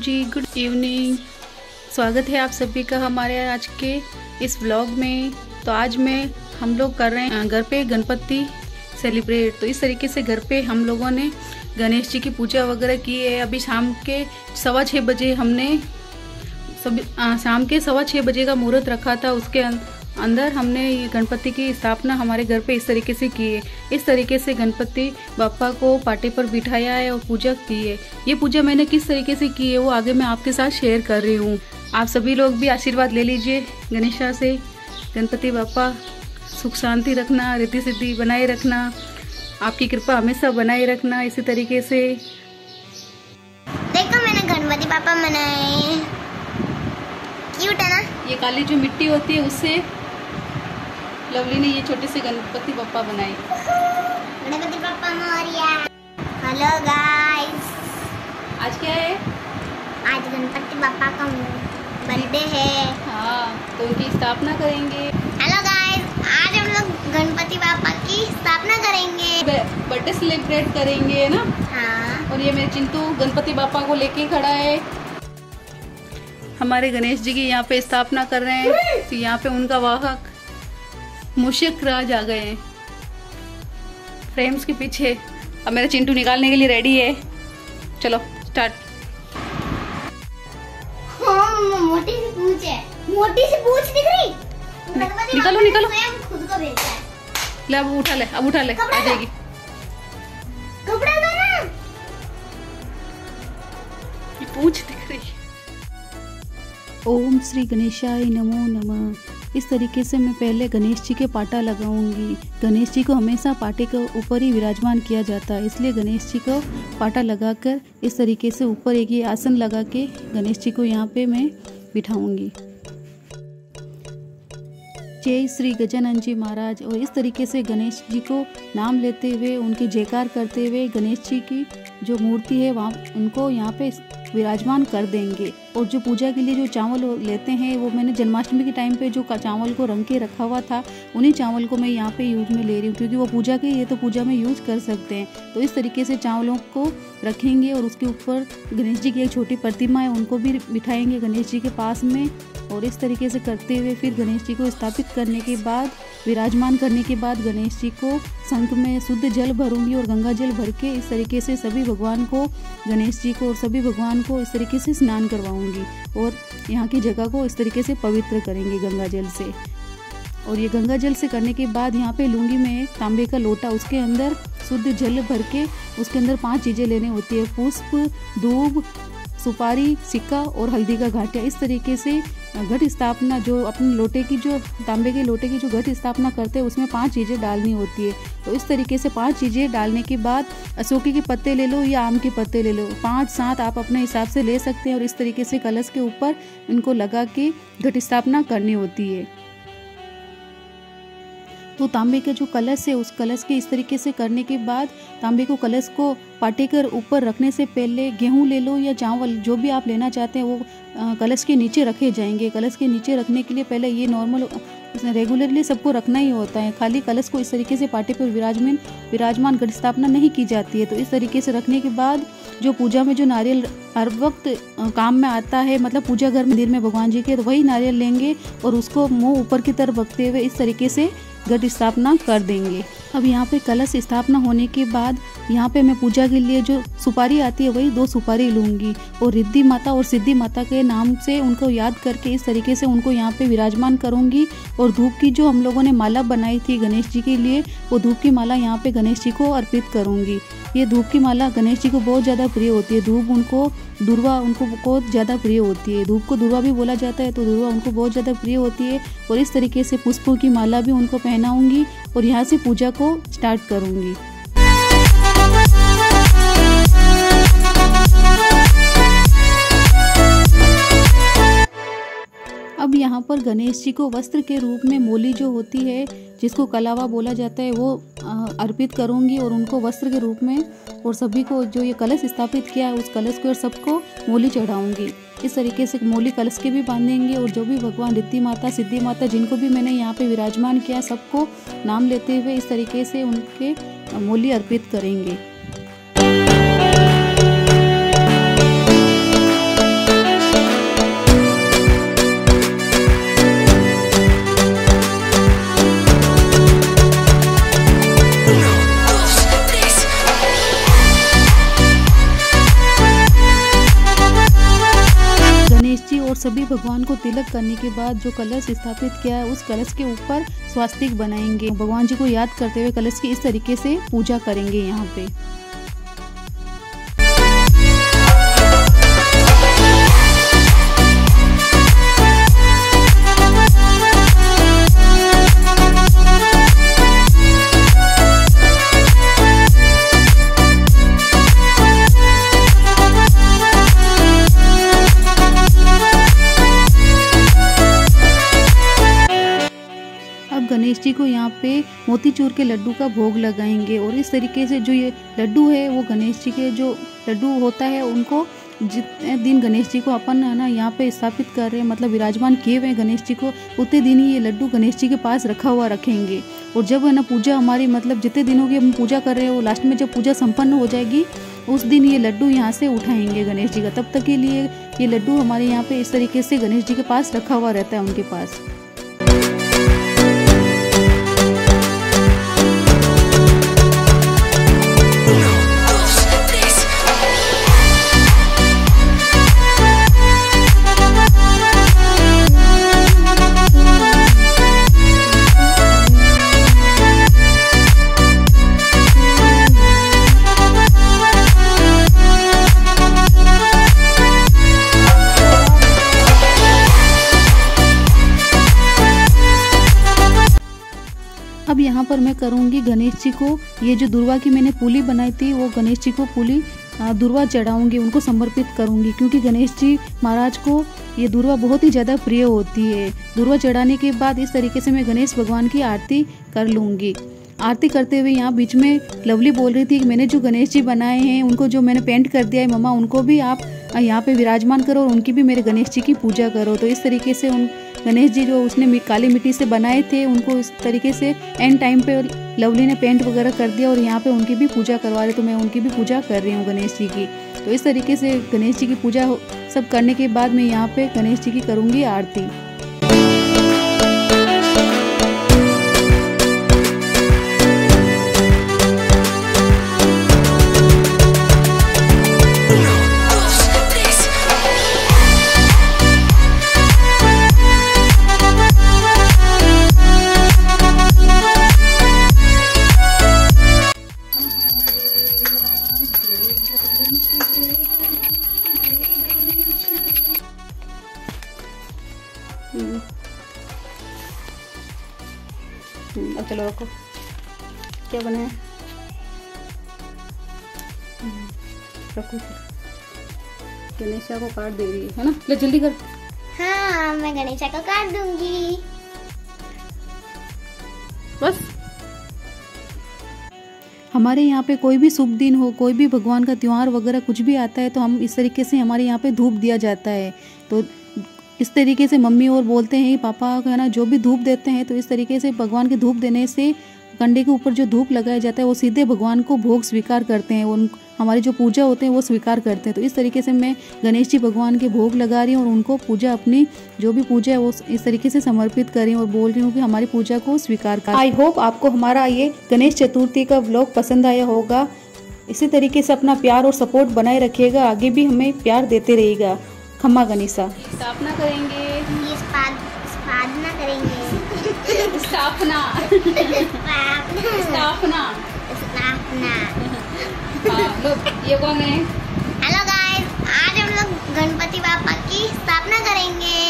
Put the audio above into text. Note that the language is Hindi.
जी, गुड इवनिंग। स्वागत है आप सभी का हमारे आज के इस व्लॉग में। तो आज हम लोग कर रहे हैं घर पे गणपति सेलिब्रेट। तो इस तरीके से घर पे हम लोगों ने गणेश जी की पूजा वगैरह की है। अभी शाम के 6:15 बजे हमने शाम के 6:15 बजे का मुहूर्त रखा था। उसके अंदर हमने ये गणपति की स्थापना हमारे घर पे इस तरीके से की है। इस तरीके से गणपति बापा को पाटे पर बिठाया है और पूजा की है। ये पूजा मैंने किस तरीके से की है वो आगे मैं आपके साथ शेयर कर रही हूँ। आप सभी लोग भी आशीर्वाद ले लीजिए गणेशा से। गणपति बापा सुख शांति रखना, रिद्धि सिद्धि बनाए रखना, आपकी कृपा हमेशा बनाए रखना। इसी तरीके से देखो मैंने गणपति पापा बनाए, क्यूट है ना। ये काली जो मिट्टी होती है उससे लवली ने ये छोटे से गणपति पापा बनाए। गणपति पापा मोरिया। हेलो गाइस, आज क्या है? आज गणपति पापा का बर्थडे है। हाँ, तो उनकी स्थापना करेंगे। हेलो गाइस, आज हम लोग गणपति पापा की स्थापना करेंगे, बर्थडे सेलिब्रेट करेंगे, है ना। हाँ। और ये मेरे चिंटू गणपति बापा को लेके खड़ा है। हमारे गणेश जी की यहाँ पे स्थापना कर रहे हैं। तो यहाँ पे उनका वाहक मूषक राज आ गए हैं फ्रेम्स के पीछे। अब मेरा चिंटू निकालने के लिए रेडी है। चलो स्टार्ट। हाँ, मोटी सी पूंछ है, मोटी सी पूंछ दिख रही। निकालो निकालो, खुद को भेजा है। ले अब उठा ले, अब उठा ले, आ जाएगी। कपड़ा दो ना। ये पूंछ दिख रही है। ओम श्री गणेशाय नमो नमः। इस तरीके से मैं पहले गणेश जी के पाटा लगाऊंगी। गणेश जी को हमेशा पाटे के ऊपर ही विराजमान किया जाता है, इसलिए गणेश जी को पाटा लगाकर इस तरीके से ऊपर एक ये आसन लगा के गणेश जी को यहाँ पे मैं बिठाऊंगी। जय श्री गजानन जी महाराज। और इस तरीके से गणेश जी को नाम लेते हुए उनकी जयकार करते हुए गणेश जी की जो मूर्ति है वहाँ उनको यहाँ पे विराजमान कर देंगे। और जो पूजा के लिए जो चावल लेते हैं वो मैंने जन्माष्टमी के टाइम पे जो चावल को रंग के रखा हुआ था उन्हीं चावल को मैं यहाँ पे यूज में ले रही हूँ, क्योंकि वो पूजा के ये तो पूजा में यूज कर सकते हैं। तो इस तरीके से चावलों को रखेंगे और उसके ऊपर गणेश जी की एक छोटी प्रतिमा है उनको भी बिठाएंगे गणेश जी के पास में। और इस तरीके से करते हुए फिर गणेश जी को स्थापित करने के बाद, विराजमान करने के बाद गणेश जी को शंख में शुद्ध जल भरूंगी और गंगा जल भर के इस तरीके से सभी भगवान को, गणेश जी को और सभी भगवान को इस तरीके से स्नान करवाऊंगी। और यहाँ की जगह को इस तरीके से पवित्र करेंगे गंगा जल से। और ये गंगा जल से करने के बाद यहाँ पे लूंगी मैं एक तांबे का लोटा, उसके अंदर शुद्ध जल भर के उसके अंदर 5 चीज़ें लेनी होती है। पुष्प, दूब, सुपारी, सिक्का और हल्दी का घाटिया। इस तरीके से घट स्थापना जो अपने लोटे की, जो तांबे के लोटे की जो घट स्थापना करते हैं उसमें 5 चीज़ें डालनी होती है। तो इस तरीके से 5 चीज़ें डालने के बाद अशोकी के पत्ते ले लो या आम के पत्ते ले लो, 5-7 आप अपने हिसाब से ले सकते हैं। और इस तरीके से कलश के ऊपर इनको लगा के घट स्थापना करनी होती है। तो तांबे का जो कलश है उस कलश के इस तरीके से करने के बाद तांबे को कलश को पाटे कर ऊपर रखने से पहले गेहूं ले लो या चावल जो भी आप लेना चाहते हैं वो कलश के नीचे रखे जाएंगे। कलश के नीचे रखने के लिए पहले ये नॉर्मल रेगुलरली सबको रखना ही होता है, खाली कलश को इस तरीके से पाटे पर विराजमान घट स्थापना नहीं की जाती है। तो इस तरीके से रखने के बाद जो पूजा में जो नारियल हर वक्त काम में आता है, मतलब पूजा घर मंदिर में भगवान जी के, तो वही नारियल लेंगे और उसको मुंह ऊपर की तरफ रखते हुए इस तरीके से घट स्थापना कर देंगे। अब यहाँ पे कलश स्थापना होने के बाद यहाँ पे मैं पूजा के लिए जो सुपारी आती है वही 2 सुपारी लूँगी और रिद्धि माता और सिद्धि माता के नाम से उनको याद करके इस तरीके से उनको यहाँ पे विराजमान करूँगी। और धूप की जो हम लोगों ने माला बनाई थी गणेश जी के लिए, वो धूप की माला यहाँ पे गणेश जी को अर्पित करूँगी। ये धूप की माला गणेश जी को बहुत ज़्यादा प्रिय होती है। धूप उनको, दुर्वा उनको बहुत ज़्यादा प्रिय होती है। धूप को दुर्वा भी बोला जाता है, तो दुर्वा उनको बहुत ज़्यादा प्रिय होती है। और इस तरीके से पुष्पों की माला भी उनको पहनाऊंगी और यहाँ से पूजा को स्टार्ट करूंगी। अब यहाँ पर गणेश जी को वस्त्र के रूप में मोली जो होती है, जिसको कलावा बोला जाता है, वो अर्पित करूँगी और उनको वस्त्र के रूप में, और सभी को जो ये कलश स्थापित किया है उस कलश को और सबको मोली चढ़ाऊँगी। इस तरीके से मोली कलश के भी बांधेंगे और जो भी भगवान रिद्धि माता, सिद्धि माता जिनको भी मैंने यहाँ पे विराजमान किया सबको नाम लेते हुए इस तरीके से उनके मोली अर्पित करेंगे। सभी भगवान को तिलक करने के बाद जो कलश स्थापित किया है उस कलश के ऊपर स्वास्तिक बनाएंगे। भगवान जी को याद करते हुए कलश की इस तरीके से पूजा करेंगे यहाँ पे। गणेश जी को यहाँ पे मोतीचूर के लड्डू का भोग लगाएंगे और इस तरीके से जो ये लड्डू है वो गणेश जी के जो लड्डू होता है उनको जितने दिन गणेश जी को अपन है ना यहाँ पे स्थापित कर रहे हैं, मतलब विराजमान किए हुए हैं गणेश जी को, उतने दिन ही ये लड्डू गणेश जी के पास रखा हुआ रखेंगे। और जब है ना पूजा हमारी मतलब जितने दिनों की हम पूजा कर रहे हैं वो लास्ट में जब पूजा संपन्न हो जाएगी उस दिन ये लड्डू यहाँ से उठाएंगे गणेश जी का। तब तक के लिए ये लड्डू हमारे यहाँ पे इस तरीके से गणेश जी के पास रखा हुआ रहता है उनके पास। अब यहाँ पर मैं करूँगी गणेश जी को ये जो दुर्वा की मैंने पुली बनाई थी वो गणेश जी को पुली दुर्वा चढ़ाऊँगी, उनको समर्पित करूँगी क्योंकि गणेश जी महाराज को ये दुर्वा बहुत ही ज़्यादा प्रिय होती है। दुर्वा चढ़ाने के बाद इस तरीके से मैं गणेश भगवान की आरती कर लूँगी। आरती करते हुए यहाँ बीच में लवली बोल रही थी कि मैंने जो गणेश जी बनाए हैं उनको जो मैंने पेंट कर दिया है मम्मा उनको भी आप यहाँ पे विराजमान करो और उनकी भी मेरे गणेश जी की पूजा करो। तो इस तरीके से उन गणेश जी जो उसने काली मिट्टी से बनाए थे उनको इस तरीके से एंड टाइम पे लवली ने पेंट वगैरह कर दिया और यहाँ पे उनकी भी पूजा करवा रहे, तो मैं उनकी भी पूजा कर रही हूँ गणेश जी की। तो इस तरीके से गणेश जी की पूजा सब करने के बाद मैं यहाँ पे गणेश जी की करूँगी आरती। अब चलो रखो, क्या बनाया रखो, गणेशा को काट दे रही है ना, ले जल्दी कर। हाँ मैं गणेशा को काट दूंगी बस। हमारे यहाँ पे कोई भी शुभ दिन हो, कोई भी भगवान का त्यौहार वगैरह कुछ भी आता है तो हम इस तरीके से हमारे यहाँ पे धूप दिया जाता है। तो इस तरीके से मम्मी और बोलते हैं पापा है ना जो भी धूप देते हैं तो इस तरीके से भगवान के धूप देने से कंडे के ऊपर जो धूप लगाया जाता है वो सीधे भगवान को भोग स्वीकार करते हैं, उन हमारी जो पूजा होते हैं वो स्वीकार करते हैं। तो इस तरीके से मैं गणेश जी भगवान के भोग लगा रही हूँ और उनको पूजा अपनी जो भी पूजा है वो इस तरीके से समर्पित कर रही हूँ और बोल रही हूँ कि हमारी पूजा को स्वीकार कर। आई होप आपको हमारा ये गणेश चतुर्थी का व्लॉग पसंद आया होगा। इसी तरीके से अपना प्यार और सपोर्ट बनाए रखिएगा, आगे भी हमें प्यार देते रहिएगा। खम्मा गणेशा स्थापना करेंगे, स्थापना करेंगे, स्थापना स्थापना स्थापना। लोग ये कौन है? हेलो गाइस, आज हम लोग गणपति बापा की स्थापना करेंगे।